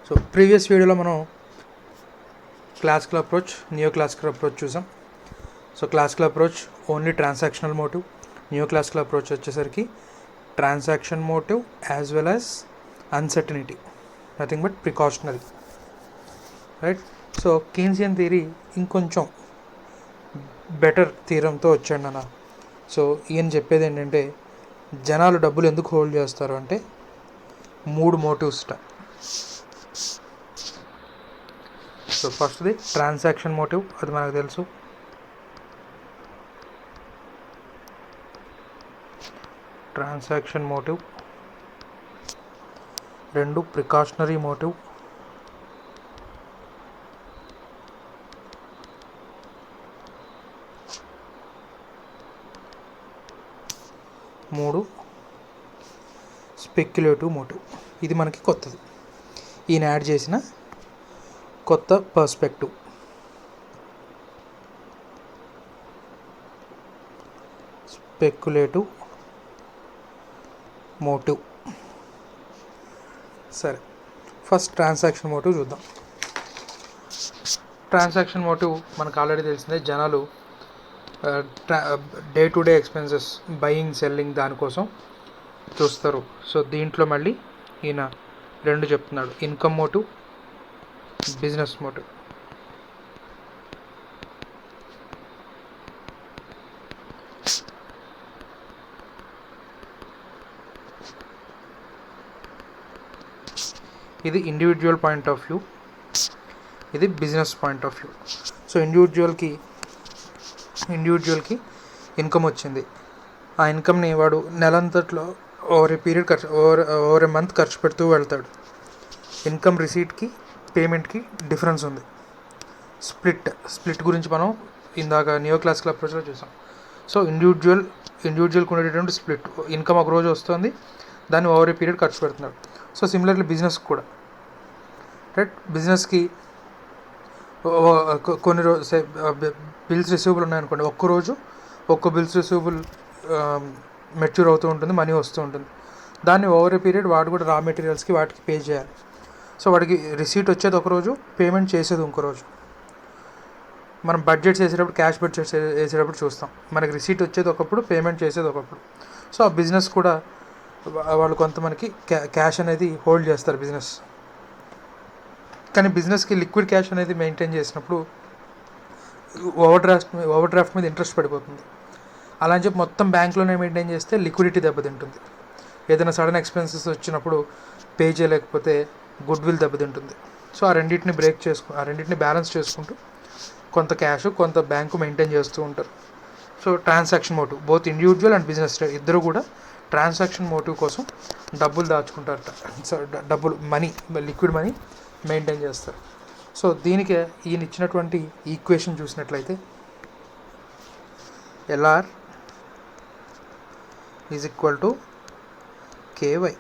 So previous వీడియోలో మనం classical approach, neo classical approach చూసాం. So classical approach only transactional motive, neo classical approach వచ్చేసరికి transaction motive as well as uncertainty, nothing but precautionary, right. So Keynesian theory ఇంకొంచెం better థీరంతో వచ్చాడు నాన్న. So ఈయన చెప్పేది ఏంటంటే జనాలు డబ్బులు ఎందుకు హోల్డ్ చేస్తారు అంటే 3 మోటివ్స్. సో ఫస్ట్ది ట్రాన్సాక్షన్ మోటివ్, అది మనకు తెలుసు. Transaction motive. 2 precautionary motive. 3 speculative motive. ఇది మనకి కొత్తది, ఈయన యాడ్ చేసిన కొత్త పర్స్పెక్టివ్. Speculative motive. సరే, ఫస్ట్ ట్రాన్సాక్షన్ మోటివ్ చూద్దాం. ట్రాన్సాక్షన్ మోటివ్ మనకు ఆల్రెడీ తెలిసిందే. జనాలు day to day expenses, buying selling, దానికోసం చూస్తారు. సో దీంట్లో మళ్ళీ ఈయన 2 చెప్తున్నాడు, ఇన్కమ్ మోటివ్, బిజినెస్ మోటివ్. ఇది ఇండివిజువల్ పాయింట్ ఆఫ్ వ్యూ, ఇది business point of view. So ఇండివిజువల్కి income వచ్చింది. ఆ ఇన్కమ్ని వాడు నెలంతట్లో over a period over a month ఖర్చు పెడుతూ వెళ్తాడు. ఇన్కమ్ రిసీట్కి పేమెంట్కి డిఫరెన్స్ ఉంది. స్ప్లిట్ గురించి మనం ఇందాక నియో క్లాసికల్ అప్రోచ్లో చూసాం. సో ఇండివిజువల్కి ఉండేటటువంటి స్ప్లిట్, ఇన్కమ్ ఒక రోజు వస్తుంది, దాన్ని ఓవర్ ఏ పీరియడ్ ఖర్చు పెడుతున్నాడు. సో సిమిలర్లీ బిజినెస్ కూడా, రైట్. బిజినెస్కి కొన్ని బిల్స్ రిసీవబుల్ ఉన్నాయనుకోండి, ఒక్క బిల్స్ రిసీవబుల్ మెచ్యూర్ అవుతూ ఉంటుంది, మనీ వస్తూ ఉంటుంది. దాన్ని ఓవర్ ఏ పీరియడ్ వాడు కూడా రా మెటీరియల్స్కి వాటికి పే చేయాలి. సో వాడికి రిసీట్ వచ్చేది ఒకరోజు, పేమెంట్ చేసేది ఇంకో రోజు. మనం బడ్జెట్స్ వేసేటప్పుడు, క్యాష్ బడ్జెట్స్ వేసేటప్పుడు చూస్తాం, మనకి రిసీట్ వచ్చేది ఒకప్పుడు, పేమెంట్ చేసేది ఒకప్పుడు. సో ఆ బిజినెస్ కూడా వాళ్ళు కొంత మనకి క్యాష్ అనేది హోల్డ్ చేస్తారు బిజినెస్. కానీ బిజినెస్కి లిక్విడ్ క్యాష్ అనేది మెయింటైన్ చేసినప్పుడు ఓవర్ డ్రాఫ్ట్ మీద ఇంట్రెస్ట్ పడిపోతుంది. అలా అని చెప్పి మొత్తం బ్యాంక్లోనే మెయింటైన్ చేస్తే లిక్విడిటీ దెబ్బతింటుంది. ఏదైనా సడన్ ఎక్స్పెన్సెస్ వచ్చినప్పుడు పే చేయలేకపోతే గుడ్ విల్ దెబ్బతింటుంది. సో ఆ రెండింటిని బ్యాలెన్స్ చేసుకుంటూ కొంత క్యాష్, కొంత బ్యాంకు మెయింటైన్ చేస్తూ ఉంటారు. So transaction motive, both individual and business ఇద్దరు కూడా ట్రాన్సాక్షన్ మోటివ్ కోసం డబ్బులు దాచుకుంటారట. సో లిక్విడ్ మనీ మెయింటైన్ చేస్తారు. సో దీనికి ఈయన ఇచ్చినటువంటి ఈక్వేషన్ చూసినట్లయితే LR is equal to KY.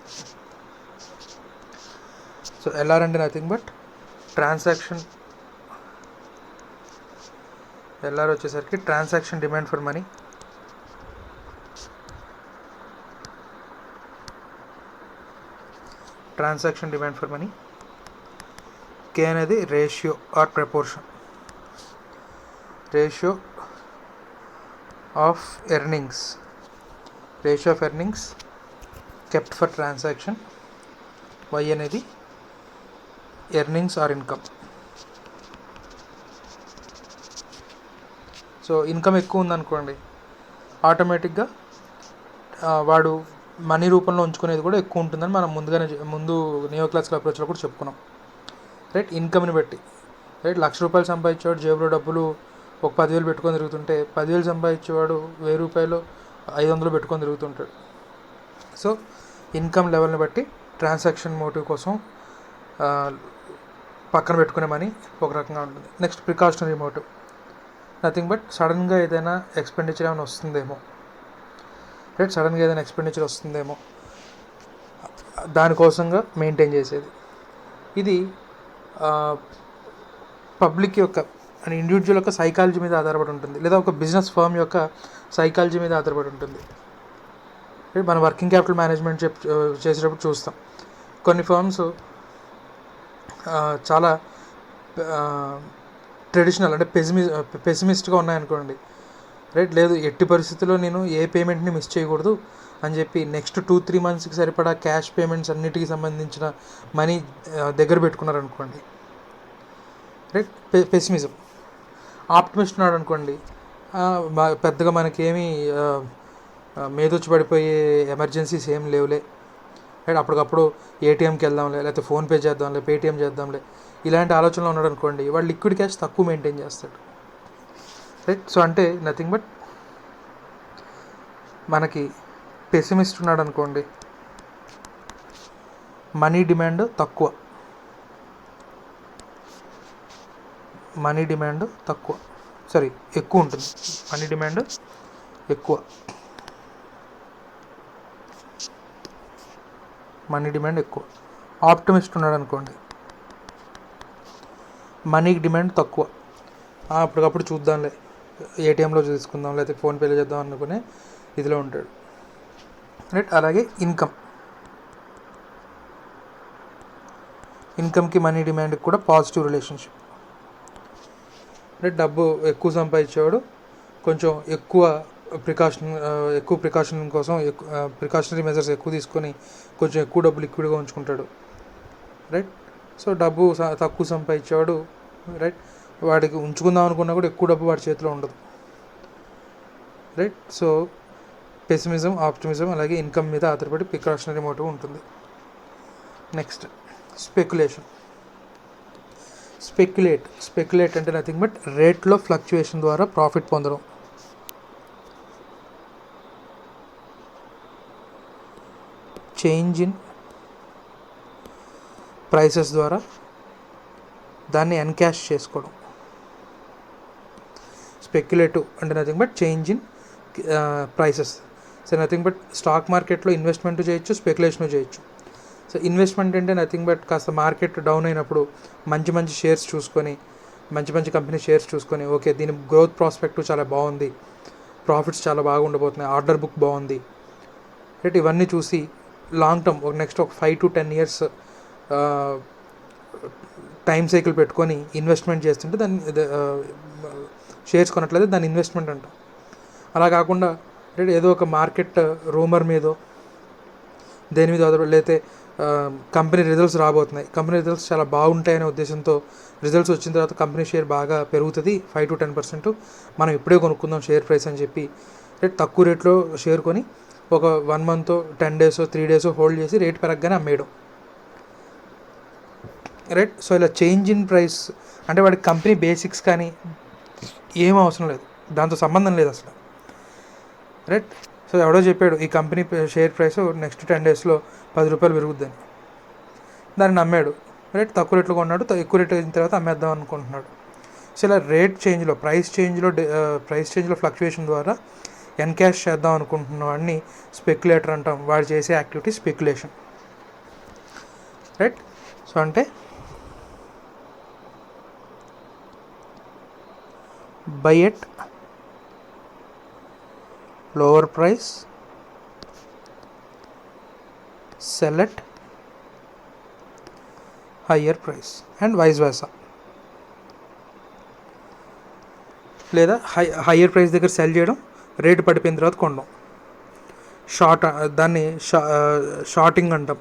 So LR అంటే నథింగ్ బట్ ట్రాన్సాక్షన్, LR వచ్చేసరికి transaction demand for money, K అనేది ratio or proportion, ratio of earnings kept for transaction. Y అనేది earnings or income. So income ఎక్కువ ఉందనుకోండి, ఆటోమేటిక్గా వాడు money రూపంలో ఉంచుకునేది కూడా ఎక్కువ ఉంటుందని మనం ముందు నియో క్లాసికల్ అప్రోచ్లో కూడా చెప్పుకున్నాం, రైట్. ఇన్కమ్ని బట్టి, రైట్. ₹1,00,000 సంపాదించేవాడు జేబులో డబ్బులు ఒక 10,000 పెట్టుకొని తిరుగుతుంటే, 10,000 సంపాదించేవాడు ₹1,000 500 పెట్టుకొని తిరుగుతుంటాడు. సో ఇన్కమ్ లెవెల్ని బట్టి ట్రాన్సాక్షన్ మోటివ్ కోసం పక్కన పెట్టుకునే మనీ ఒక రకంగా ఉంటుంది. Next precautionary motive, nothing but సడన్గా ఏదైనా ఎక్స్పెండిచర్ ఏమైనా వస్తుందేమో, రైట్. సడన్గా ఏదైనా ఎక్స్పెండిచర్ వస్తుందేమో దానికోసంగా మెయింటైన్ చేసేది. ఇది పబ్లిక్ యొక్క అండ్ ఇండివిజువల్ యొక్క సైకాలజీ మీద ఆధారపడి ఉంటుంది, లేదా ఒక బిజినెస్ ఫర్మ్ యొక్క సైకాలజీ మీద ఆధారపడి ఉంటుంది. మన వర్కింగ్ క్యాపిటల్ మేనేజ్మెంట్ చేసేటప్పుడు చూస్తాం, కొన్ని ఫర్మ్స్ చాలా ట్రెడిషనల్ అంటే పెసిమిస్ట్గా ఉన్నాయనుకోండి, రైట్. లేదు, ఎట్టి పరిస్థితుల్లో నేను ఏ పేమెంట్ని మిస్ చేయకూడదు అని చెప్పి నెక్స్ట్ 2-3 మంత్స్కి సరిపడా క్యాష్ పేమెంట్స్ అన్నిటికీ సంబంధించిన మనీ దగ్గర పెట్టుకున్నారనుకోండి, రైట్. పెసిమిజం. ఆప్టిమిస్ట్ ఉన్నాడు అనుకోండి, పెద్దగా మనకేమీ మేదొచ్చి పడిపోయే ఎమర్జెన్సీస్ ఏం లేవులే, రైట్. అప్పటికప్పుడు ఏటీఎంకి వెళ్దాంలే, లేకపోతే ఫోన్పే చేద్దాంలే, పేటీఎం చేద్దాంలే, ఇలాంటి ఆలోచనలో ఉన్నాడు అనుకోండి, వాడు లిక్విడ్ క్యాష్ తక్కువ మెయింటైన్ చేస్తాడు, రైట్. సో అంటే నథింగ్ బట్ మనకి పెసిమిస్ట్ ఉన్నాడు అనుకోండి, మనీ డిమాండ్ ఎక్కువ ఉంటుంది. మనీ డిమాండ్ ఎక్కువ. ఆప్టిమిస్ట్ ఉన్నాడు అనుకోండి, మనీకి డిమాండ్ తక్కువ. అప్పటికప్పుడు చూద్దాంలే, ఏటీఎంలో తీసుకుందాం, లేకపోతే ఫోన్పేలో చేద్దాం అనుకునే ఇదిలో ఉంటాడు, రైట్. అలాగే ఇన్కమ్కి మనీ డిమాండ్కి కూడా పాజిటివ్ రిలేషన్షిప్, రైట్. డబ్బు ఎక్కువ సంపాదించేవాడు కొంచెం ఎక్కువ ప్రికాషన్ కోసం ప్రికాషనరీ మెజర్స్ ఎక్కువ తీసుకొని కొంచెం ఎక్కువ డబ్బు లిక్విడ్గా ఉంచుకుంటాడు, రైట్. సో డబ్బు తక్కువ సంపాదించేవాడు, రైట్, వాడికి ఉంచుకుందాం అనుకున్నా కూడా ఎక్కువ డబ్బు వాడి చేతిలో ఉండదు, రైట్. సో పెసిమిజం, ఆప్టిమిజం అలాగే ఇన్కమ్ మీద ఆధారపడి ప్రికాషనరీ మోటివ్ ఉంటుంది. నెక్స్ట్ స్పెక్యులేట్ అంటే నథింగ్ బట్ రేట్లో ఫ్లక్చుయేషన్ ద్వారా ప్రాఫిట్ పొందడం. చేంజ్ ఇన్ ప్రైసెస్ ద్వారా దాన్ని ఎన్కాష్ చేసుకోవడం. స్పెక్యులేటివ్ అంటే nothing but change in prices. So nothing but stock మార్కెట్లో ఇన్వెస్ట్మెంట్ చేయొచ్చు, స్పెక్యులేషన్ చేయొచ్చు. సో ఇన్వెస్ట్మెంట్ అంటే నథింగ్ బట్ కాస్త మార్కెట్ డౌన్ అయినప్పుడు మంచి కంపెనీ షేర్స్ చూసుకొని ఓకే దీని గ్రోత్ ప్రాస్పెక్ట్ చాలా బాగుంది, ప్రాఫిట్స్ చాలా బాగా ఉండబోతున్నాయి, ఆర్డర్ బుక్ బాగుంది, రైట్. ఇవన్నీ చూసి లాంగ్ టర్మ్ నెక్స్ట్ ఒక 5 to 10 years టైం సైకిల్ పెట్టుకొని ఇన్వెస్ట్మెంట్ చేస్తుంటే దాన్ని షేర్స్ కొనట్లయితే దాన్ని ఇన్వెస్ట్మెంట్ అంటాం. అలా కాకుండా ఏదో ఒక మార్కెట్ రూమర్ మీదో దేని మీద లేకపోతే కంపెనీ రిజల్ట్స్ రాబోతున్నాయి, కంపెనీ రిజల్ట్స్ చాలా బాగుంటాయనే ఉద్దేశంతో రిజల్ట్స్ వచ్చిన తర్వాత కంపెనీ షేర్ బాగా పెరుగుతుంది 5 to 10%, మనం ఇప్పుడే కొనుక్కుందాం షేర్ ప్రైస్ అని చెప్పి తక్కువ రేట్లో షేర్ కొని ఒక 1 month 10 days 3 days హోల్డ్ చేసి రేట్ పెరగగానే అమ్మేయడం, రైట్. సో ఇలా చేంజ్ ఇన్ ప్రైస్ అంటే వాడికి కంపెనీ బేసిక్స్ కానీ ఏం అవసరం లేదు, దాంతో సంబంధం లేదు అసలు, రైట్. సో ఎవడో చెప్పాడు ఈ కంపెనీ షేర్ ప్రైస్ నెక్స్ట్ 10 daysలో 10 రూపాయలు పెరుగుద్దని, దాన్ని నమ్మాడు, రైట్. తక్కువ రేట్లో కొన్నాడు, ఎక్కువ రేట్ అయిన తర్వాత అమ్మేద్దాం అనుకుంటున్నాడు. సో ఇలా ప్రైస్ చేంజ్లో ఫ్లక్చుయేషన్ ద్వారా ఎన్కాష్ చేద్దాం అనుకుంటున్న వాడిని స్పెక్యులేటర్ అంటాం. వాడు చేసే యాక్టివిటీ స్పెక్యులేషన్, రైట్. సో అంటే buy at lower price, sell at higher price and vice versa. లేదా హయ్యర్ ప్రైస్ దగ్గర సెల్ చేయడం, రేటు పడిపోయిన తర్వాత కొనడం, దాన్ని షార్టింగ్ అంటాం.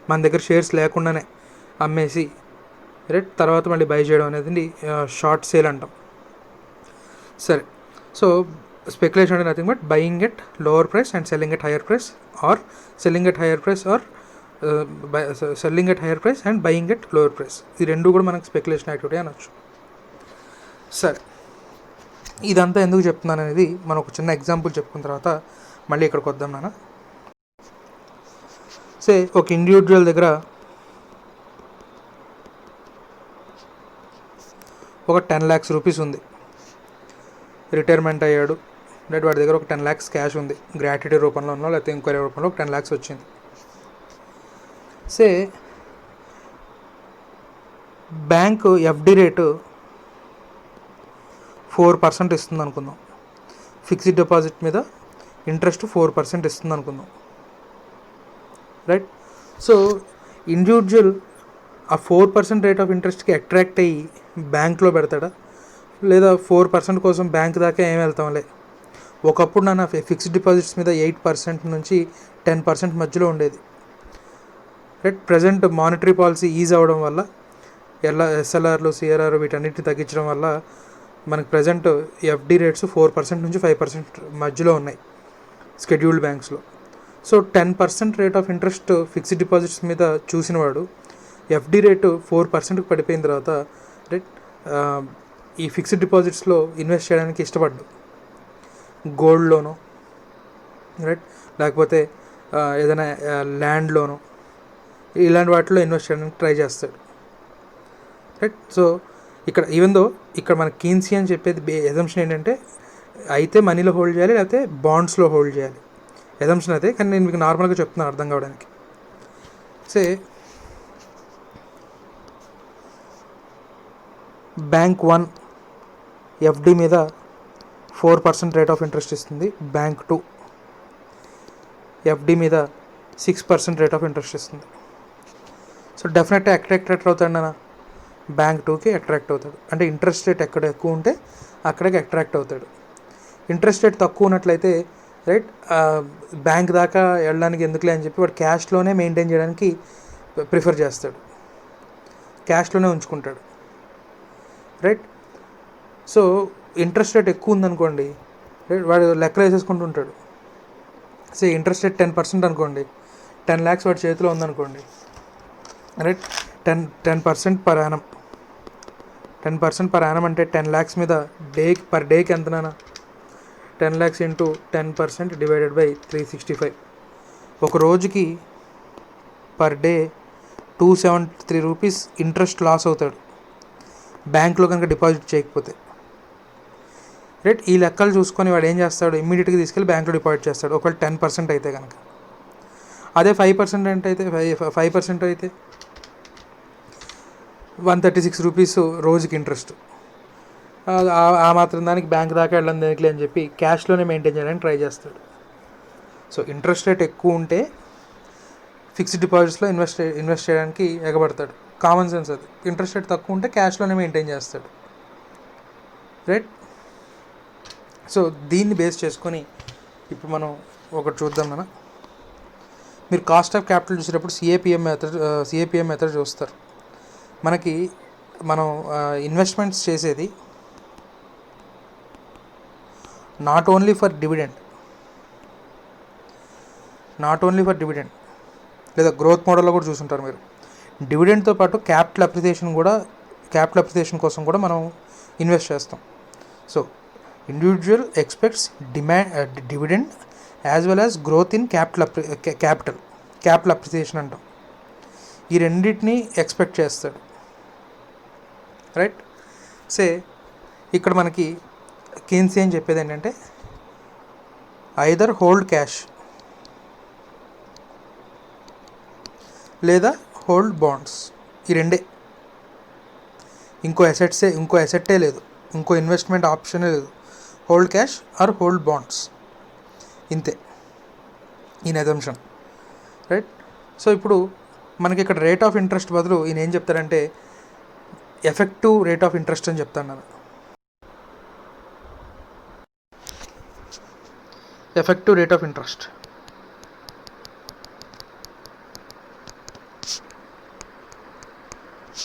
మన దగ్గర షేర్స్ లేకుండానే అమ్మేసి రేట్ తర్వాత మళ్ళీ బై చేయడం అనేది షార్ట్ సేల్ అంటాం. సరే, సో స్పెక్యులేషన్ అంటే nothing but buying at lower price and selling at higher price, or selling at higher price and buying at lower price. ఈ రెండు కూడా మనకు స్పెక్యులేషన్ యాక్టివిటీ అనొచ్చు. సరే, ఇదంతా ఎందుకు చెప్తున్నాను అనేది మనం ఒక చిన్న ఎగ్జాంపుల్ చెప్పుకున్న తర్వాత మళ్ళీ ఇక్కడికి వద్దాం నాన్న. ఒక ఇండివిజువల్ దగ్గర ఒక 10 lakhs రూపీస్ ఉంది, రిటైర్మెంట్ అయ్యాడు, రైట్. వాడి దగ్గర ఒక 10 lakhs క్యాష్ ఉంది, గ్రాట్యుటీ రూపంలో ఉన్నా లేకపోతే ఇంకో రూపంలో ఒక 10 lakhs వచ్చింది. బ్యాంకు ఎఫ్డి రేటు 4% ఇస్తుంది అనుకుందాం. ఫిక్స్డ్ డిపాజిట్ మీద ఇంట్రెస్ట్ 4% ఇస్తుంది అనుకుందాం, రైట్. సో ఇండివిజువల్ ఆ 4% రేట్ ఆఫ్ ఇంట్రెస్ట్కి అట్రాక్ట్ అయ్యి బ్యాంక్లో పెడతాడా, లేదా 4% కోసం బ్యాంక్ దాకా ఏం వెళ్తాంలే. ఒకప్పుడు నా ఫిక్స్డ్ డిపాజిట్స్ మీద 8% నుంచి 10% మధ్యలో ఉండేది. Right, present monetary policy is అవ్వడం వల్ల, ఎస్ఎల్ఆర్లు సిఆర్ఆర్ వీటన్నిటిని తగ్గించడం వల్ల మనకి ప్రజెంట్ ఎఫ్డి రేట్స్ 4% నుంచి 5% మధ్యలో ఉన్నాయి షెడ్యూల్డ్ బ్యాంక్స్లో. So 10% rate of interest fixed deposits మీద చూసినవాడు ఎఫ్డి రేటు 4%కి పడిపోయిన తర్వాత రైట్ ఈ ఫిక్స్డ్ డిపాజిట్స్లో ఇన్వెస్ట్ చేయడానికి ఇష్టపడ్డు. గోల్డ్లోనో రైట్, లేకపోతే ఏదైనా ల్యాండ్లోనో ఇలాంటి వాటిలో ఇన్వెస్ట్ చేయడానికి ట్రై చేస్తాడు. రైట్, సో ఇక్కడ ఇక్కడ మన కీన్సీ అని చెప్పేది ఎజంప్షన్ ఏంటంటే అయితే మనీలో హోల్డ్ చేయాలి, లేకపోతే బాండ్స్లో హోల్డ్ చేయాలి. ఎజంప్షన్ అదే, కానీ నేను మీకు నార్మల్గా చెప్తున్నాను అర్థం కావడానికి. బ్యాంక్ 1 ఎఫ్డి మీద 4% రేట్ ఆఫ్ ఇంట్రెస్ట్ ఇస్తుంది. బ్యాంక్ 2 ఎఫ్డి మీద 6% రేట్ ఆఫ్ ఇంట్రెస్ట్ ఇస్తుంది. సో డెఫినెట్గా అట్రాక్ట్ అవుతాడు అన్న, బ్యాంక్ 2కి అట్రాక్ట్ అవుతాడు. అంటే ఇంట్రెస్ట్ రేట్ ఎక్కడ ఎక్కువ ఉంటే అక్కడికి అట్రాక్ట్ అవుతాడు. ఇంట్రెస్ట్ రేట్ తక్కువ ఉన్నట్లయితే రైట్ బ్యాంక్ దాకా వెళ్ళడానికి ఎందుకులే అని చెప్పి వాడు క్యాష్లోనే మెయింటైన్ చేయడానికి ప్రిఫర్ చేస్తాడు, క్యాష్లోనే ఉంచుకుంటాడు. రైట్, సో ఇంట్రెస్ట్ రేట్ ఎక్కువ ఉందనుకోండి, రైట్, వాడు లెక్కలు వేసేసుకుంటూ ఉంటాడు. సో ఇంట్రెస్ట్ రేట్ 10% అనుకోండి, 10 lakhs వాడి చేతిలో ఉందనుకోండి, right, 10% per annum. 10% per annum అంటే 10 lakhs మీద పర్ డేకి ఎంతనా? 10 lakhs ఇంటూ 10% డివైడెడ్ బై 365. ఒక రోజుకి per day 273 rupees interest loss అవుతాడు బ్యాంక్లో కనుక డిపాజిట్ చేయకపోతే. రైట్, ఈ లెక్కలు చూసుకొని వాడు ఏం చేస్తాడు, ఇమ్మీడియట్గా తీసుకెళ్ళి బ్యాంక్లో డిపాజిట్ చేస్తాడు ఒకవేళ 10% అయితే కనుక. అదే 5% అయితే 5% అయితే 136 రూపీస్ రోజుకి ఇంట్రెస్ట్. ఆ మాత్రం దానికి బ్యాంక్ దాకా వెళ్ళడం దేనికి అని చెప్పి క్యాష్లోనే మెయింటైన్ చేయడానికి ట్రై చేస్తాడు. సో ఇంట్రెస్ట్ రేట్ ఎక్కువ ఉంటే ఫిక్స్డ్ డిపాజిట్స్లో ఇన్వెస్ట్ చేయడానికి ఎగబడతాడు. కామన్ సెన్స్ అది. ఇంట్రెస్ట్ రేట్ తక్కువ ఉంటే క్యాష్లోనే మెయింటైన్ చేస్తాడు. రైట్, సో దీన్ని బేస్ చేసుకొని ఇప్పుడు మనం ఒకటి చూద్దాం. మీరు కాస్ట్ ఆఫ్ క్యాపిటల్ చూసేటప్పుడు సిఏపిఎం మెథడ్ చూస్తారు. మనం ఇన్వెస్ట్మెంట్స్ చేసేది నాట్ ఓన్లీ ఫర్ డివిడెండ్ లేదా గ్రోత్ మోడల్లో కూడా చూసుంటారు మీరు. డివిడెండ్తో పాటు క్యాపిటల్ అప్రిసియేషన్ కోసం కూడా మనం ఇన్వెస్ట్ చేస్తాం. So individual expects dividend as well as growth in capital appreciation అంటాం. ఈ రెండింటిని ఎక్స్పెక్ట్ చేస్తాడు. రైట్, ఇక్కడ మనకి కేన్సీ అని చెప్పేది ఏంటంటే ఐదర్ హోల్డ్ క్యాష్ లేదా హోల్డ్ బాండ్స్. ఈ రెండే, ఇంకో అసెట్టే లేదు, ఇంకో ఇన్వెస్ట్మెంట్ ఆప్షనే లేదు. Hold cash or hold bonds, ఇంతే ఈయన అజంప్షన్. రైట్, సో ఇప్పుడు మనకి ఇక్కడ రేట్ ఆఫ్ ఇంట్రెస్ట్ బదులు ఈయన ఏం చెప్తారంటే ఎఫెక్టివ్ రేట్ ఆఫ్ ఇంట్రెస్ట్ అని చెప్తాను నేను. Effective rate of interest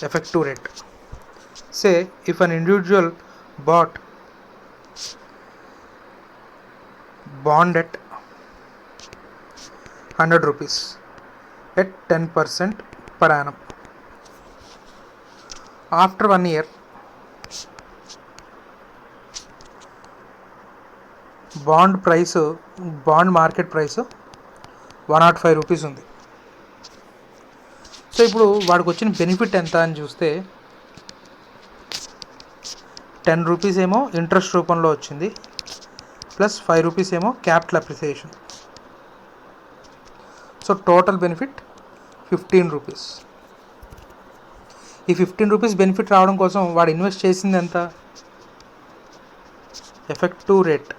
effective rate. Say if an individual bought bond at 100 rupees at 10% per annum. After 1 year, bond market price 105 rupees ఉంది. సో ఇప్పుడు వాడికి వచ్చిన బెనిఫిట్ ఎంత అని చూస్తే 10 రూపీస్ ఏమో ఇంట్రెస్ట్ రూపంలో వచ్చింది, ప్లస్ 5 రూపీస్ ఏమో capital appreciation. So total benefit 15 rupees. ఈ 15 రూపీస్ బెనిఫిట్ రావడం కోసం వాడు ఇన్వెస్ట్ చేసింది ఎంత? ఎఫెక్టివ్ రేట్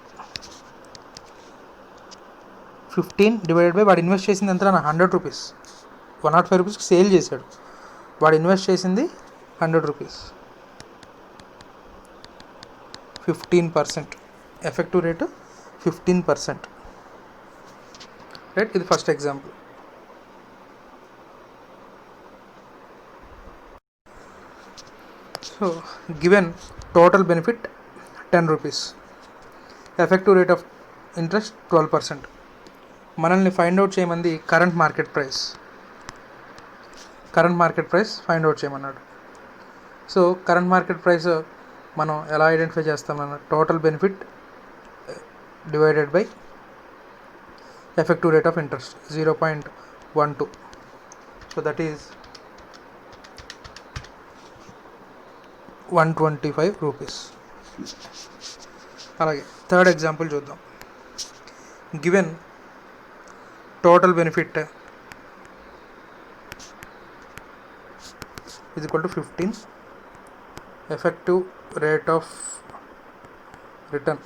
15 డివైడెడ్ బై వాడు ఇన్వెస్ట్ చేసింది ఎంత? 100 రూపీస్. 105 రూపీస్కి సేల్ చేశాడు. వాడు ఇన్వెస్ట్ చేసింది 100 రూపీస్, 15%, ఎఫెక్టివ్ రేటు 15%. రైట్, ఇది first example. So given total benefit 10 rupees, effective rate of interest 12%. మనల్ని ఫైండ్ అవుట్ చేయమంది current market price find out చేయమన్నాడు. సో కరెంట్ మార్కెట్ ప్రైస్ మనం ఎలా ఐడెంటిఫై చేస్తామన్న total benefit divided by effective rate of interest 0.12. So that is 125 rupees. అలాగే third example చూద్దాం. Given total benefit is equal to 15, effective rate of return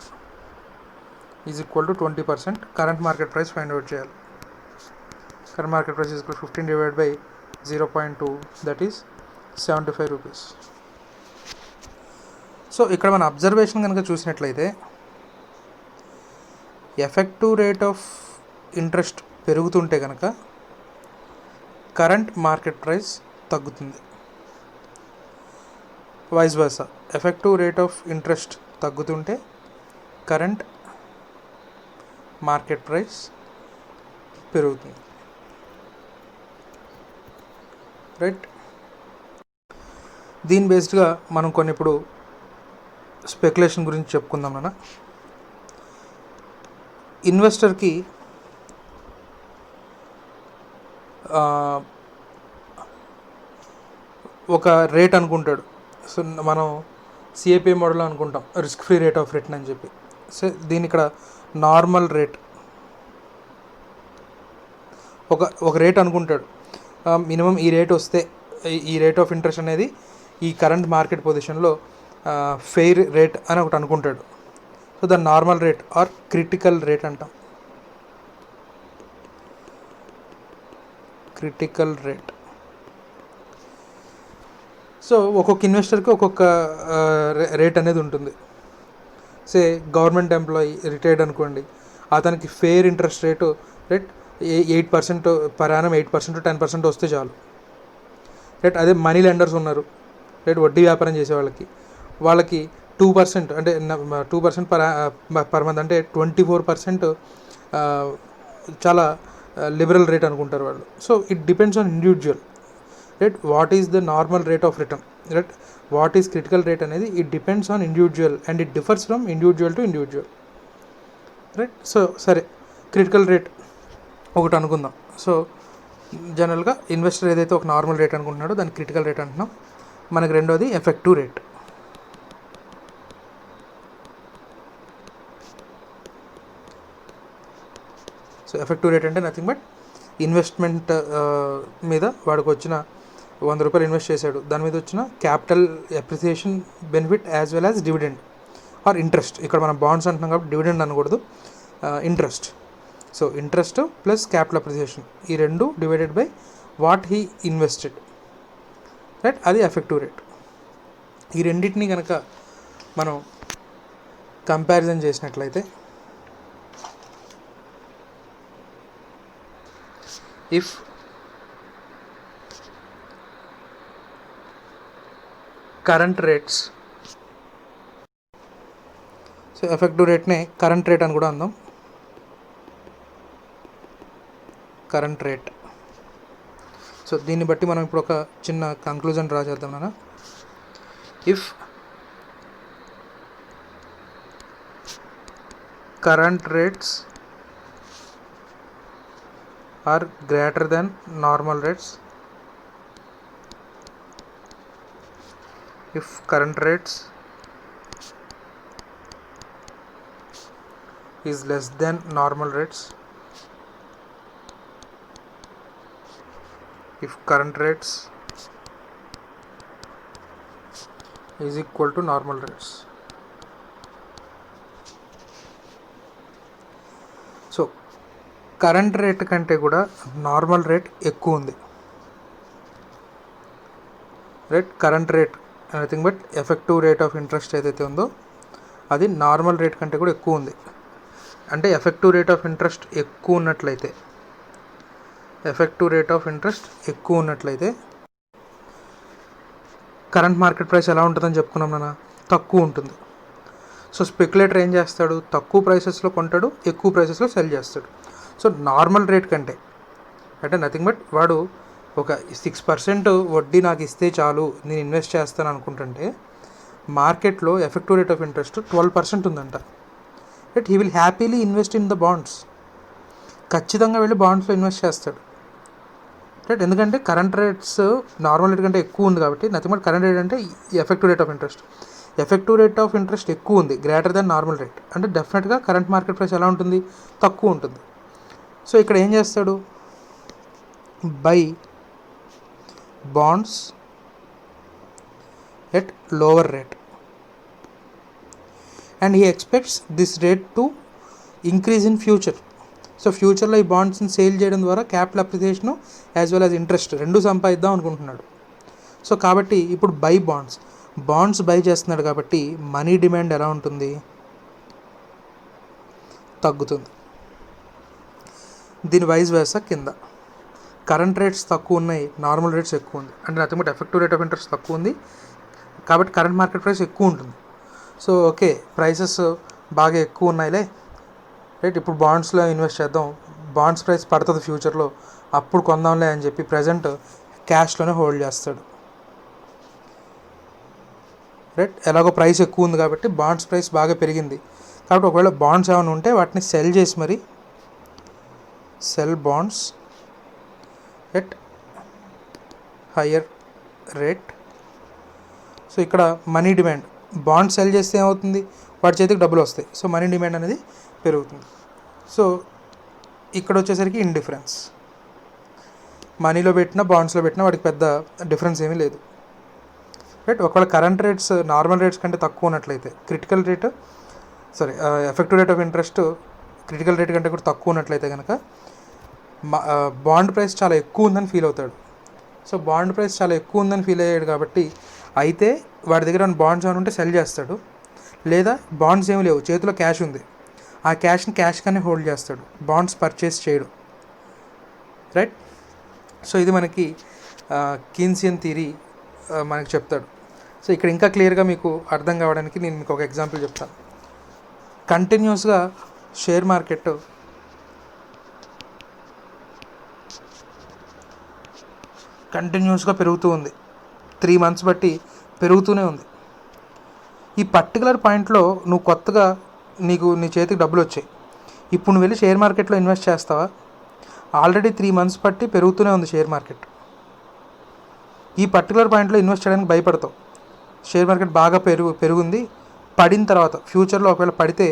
is equal to 20%. current market price find out చేయాలి. current market price is equal to 15 divided by 0.2, that is 75 rupees. So ఇక్కడ మన observation కనుక చూసినట్లయితే effective rate of interest పెరుగుతుంటే కనుక current market price తగ్గుతుంది. Vice versa, effective rate of interest తగ్గుతుంటే current market price పెరుగుతుంది. రైట్, దీని బేస్డ్గా మనం కొన్ని ఇప్పుడు స్పెక్యులేషన్ గురించి చెప్పుకుందాం. అన్న ఇన్వెస్టర్కి ఒక రేట్ అనుకుంటాడు. సో మనం సిఏపిఐ మోడల్లో అనుకుంటాం risk free rate of return అని చెప్పి. సో దీని ఇక్కడ నార్మల్ రేట్ ఒక రేట్ అనుకుంటాడు. మినిమం ఈ రేట్ వస్తే ఈ రేట్ ఆఫ్ ఇంట్రెస్ట్ అనేది ఈ కరెంట్ మార్కెట్ పొజిషన్లో ఫెయిర్ రేట్ అని ఒకటి అనుకుంటాడు. సో దాని normal rate or critical rate అంటాం. Critical rate. సో ఒక్కొక్క ఇన్వెస్టర్కి ఒక్కొక్క రేట్ అనేది ఉంటుంది. సే గవర్నమెంట్ ఎంప్లాయీ రిటైర్డ్ అనుకోండి, అతనికి fair interest rate 8% per annum, 8% 10% వస్తే చాలు. రైట్, అదే మనీ లెండర్స్ ఉన్నారు, రైట్, వడ్డీ వ్యాపారం చేసే వాళ్ళకి 2%, అంటే 2% పర్ మంత్, అంటే 24% చాలా లిబరల్ రేట్ అనుకుంటారు వాళ్ళు. So it depends on individual. Right, what is the normal rate of return, right, what is critical rate అనేది it depends on individual and it differs from individual to individual. Right, so సరే, critical rate ఒకటి అనుకుందాం. So జనరల్గా investor ఏదైతే ఒక normal rate అనుకుంటున్నాడో దాన్ని critical rate అంటున్నాం. మనకి రెండోది effective rate. So effective rate అంటే నథింగ్ బట్ ఇన్వెస్ట్మెంట్ మీద వాడికి వచ్చిన 100 రూపాయలు ఇన్వెస్ట్ చేశాడు, దాని మీద వచ్చిన capital appreciation benefit as well as dividend or interest. ఇక్కడ మనం బాండ్స్ అంటున్నాం కాబట్టి డివిడెండ్ అనకూడదు, interest. So interest plus capital appreciation, ఈ రెండు divided by what he invested. Right, అది ఎఫెక్టివ్ రేట్. ఈ రెండింటిని కనుక మనం కంపారిజన్ చేసినట్లయితే if current rates, so effective రేట్నే కరెంట్ రేట్ అని కూడా అందాం. Current rate. సో దీన్ని బట్టి మనం ఇప్పుడు ఒక చిన్న కంక్లూజన్ డ్రా చేద్దాం నాన్న. If current rates are greater than normal rates, if current rates is less than normal rates, if current rates is equal to normal rates. So current rate కంటే కూడా నార్మల్ రేట్ ఎక్కువ ఉంది. Right. Current rate nothing but effective rate of interest ఏదైతే ఉందో అది normal rate కంటే కూడా ఎక్కువ ఉంది. అంటే ఎఫెక్టివ్ రేట్ ఆఫ్ ఇంట్రెస్ట్ ఎక్కువ ఉన్నట్లయితే కరెంట్ మార్కెట్ ప్రైస్ ఎలా ఉంటుందని చెప్పుకున్నాం నాన్న, తక్కువ ఉంటుంది. సో స్పెక్యులేటర్ ఏం చేస్తాడు, తక్కువ ప్రైసెస్లో కొంటాడు, ఎక్కువ ప్రైసెస్లో సెల్ చేస్తాడు. సో నార్మల్ రేట్ కంటే అంటే నథింగ్ బట్ వాడు ఒక 6% వడ్డీ నాకు ఇస్తే చాలు నేను ఇన్వెస్ట్ చేస్తాను అనుకుంటుంటే మార్కెట్లో ఎఫెక్టివ్ రేట్ ఆఫ్ ఇంట్రెస్ట్ 12% ఉందంట. Right. He will happily invest in the bonds. ఖచ్చితంగా వెళ్ళి బాండ్స్లో ఇన్వెస్ట్ చేస్తాడు. రైట్. ఎందుకంటే కరెంట్ రేట్స్ నార్మల్ రేట్ కంటే ఎక్కువ ఉంది కాబట్టి నథింగ్ బట్ కరెంట్ రేట్ అంటే effective rate of interest. Effective rate of interest ఎక్కువ ఉంది, గ్రేటర్ దాన్ నార్మల్ రేట్. అంటే డెఫినెట్గా కరెంట్ మార్కెట్ ప్రైస్ ఎలా ఉంటుంది, తక్కువ ఉంటుంది. సో ఇక్కడ ఏం చేస్తాడు, by bonds at lower rate and he expects this rate to increase in future. So ఫ్యూచర్లో ఈ బాండ్స్ని సేల్ చేయడం ద్వారా capital appreciation as well as interest రెండు సంపాదిద్దాం అనుకుంటున్నాడు. సో కాబట్టి ఇప్పుడు బాండ్స్ బై చేస్తున్నాడు కాబట్టి మనీ డిమాండ్ ఎలా ఉంటుంది, తగ్గుతుంది. దీని వైజ్ వేసా కింద కరెంట్ రేట్స్ తక్కువ ఉన్నాయి, నార్మల్ రేట్స్ ఎక్కువ ఉంది. అంటే nothing but effective rate of interest తక్కువ ఉంది కాబట్టి కరెంట్ మార్కెట్ ప్రైస్ ఎక్కువ ఉంటుంది. సో ఓకే, ప్రైసెస్ బాగా ఎక్కువ ఉన్నాయిలే, రైట్, ఇప్పుడు బాండ్స్లో ఇన్వెస్ట్ చేద్దాం, బాండ్స్ ప్రైస్ పడుతుంది ఫ్యూచర్లో, అప్పుడు కొందాంలే అని చెప్పి ప్రజెంట్ క్యాష్లోనే హోల్డ్ చేస్తాడు. రైట్. ఎలాగో ప్రైస్ ఎక్కువ ఉంది కాబట్టి బాండ్స్ ప్రైస్ బాగా పెరిగింది కాబట్టి ఒకవేళ బాండ్స్ ఏమైనా ఉంటే వాటిని సెల్ చేసి మరి cell bonds at higher rate. So ఇక్కడ మనీ డిమాండ్, బాండ్ సెల్ చేస్తే ఏమవుతుంది, వాడి చేతికి డబ్బులు వస్తాయి. సో మనీ డిమాండ్ అనేది పెరుగుతుంది. సో ఇక్కడ వచ్చేసరికి ఇండిఫరెన్స్, మనీలో పెట్టినా బాండ్స్లో పెట్టినా వాడికి పెద్ద డిఫరెన్స్ ఏమీ లేదు. రైట్. ఒకవేళ కరెంట్ రేట్స్ నార్మల్ రేట్స్ కంటే తక్కువ ఉన్నట్లయితే effective rate of interest critical rate కంటే కూడా తక్కువ ఉన్నట్లయితే కనుక బాండ్ ప్రైస్ చాలా ఎక్కువ ఉందని ఫీల్ అవుతాడు. సో బాండ్ ప్రైస్ చాలా ఎక్కువ ఉందని ఫీల్ అయ్యాడు కాబట్టి అయితే వాడి దగ్గర బాండ్స్ ఏమైనా ఉంటే సెల్ చేస్తాడు, లేదా బాండ్స్ ఏమి లేవు చేతిలో క్యాష్ ఉంది, ఆ క్యాష్ని క్యాష్గానే హోల్డ్ చేస్తాడు, బాండ్స్ పర్చేస్ చేయడు. రైట్. సో ఇది మనకి కీన్సియన్ థియరీ మనకి చెప్తాడు. సో ఇక్కడ ఇంకా క్లియర్గా మీకు అర్థం కావడానికి నేను మీకు ఒక ఎగ్జాంపుల్ చెప్తాను. కంటిన్యూస్గా షేర్ మార్కెట్ పెరుగుతూ ఉంది, 3 months బట్టి పెరుగుతూనే ఉంది. ఈ పర్టికులర్ పాయింట్లో నువ్వు కొత్తగా నీ చేతికి డబ్బులు వచ్చాయి, ఇప్పుడు నువ్వు వెళ్ళి షేర్ మార్కెట్లో ఇన్వెస్ట్ చేస్తావా? ఆల్రెడీ 3 months బట్టి పెరుగుతూనే ఉంది షేర్ మార్కెట్. ఈ పర్టికులర్ పాయింట్లో ఇన్వెస్ట్ చేయడానికి భయపడతావు. షేర్ మార్కెట్ బాగా పెరుగుంది, పడిన తర్వాత ఫ్యూచర్లో ఒకవేళ పడితే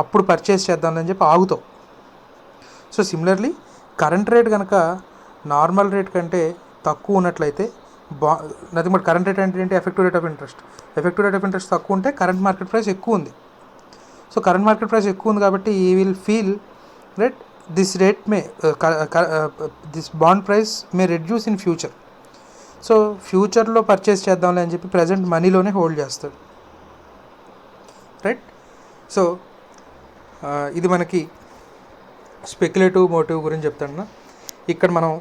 అప్పుడు పర్చేస్ చేద్దామని చెప్పి ఆగుతావు. సో సిమిలర్లీ కరెంట్ రేట్ కనుక నార్మల్ రేట్ కంటే తక్కువ ఉన్నట్లయితే నథింగ్ బట్ కరెంట్ రేట్ అంటే ఏంటి, effective rate of interest. Effective rate of interest తక్కువ ఉంటే కరెంట్ మార్కెట్ ప్రైస్ ఎక్కువ ఉంది. సో కరెంట్ మార్కెట్ ప్రైస్ ఎక్కువ ఉంది కాబట్టి ఈ will feel right this bond price may reduce in future. So ఫ్యూచర్లో పర్చేస్ చేద్దాంలే అని చెప్పి ప్రజెంట్ మనీలోనే హోల్డ్ చేస్తాడు. రైట్. సో ఇది మనకి స్పెక్యులేటివ్ మోటివ్ గురించి చెప్తాను. ఇక్కడ మనం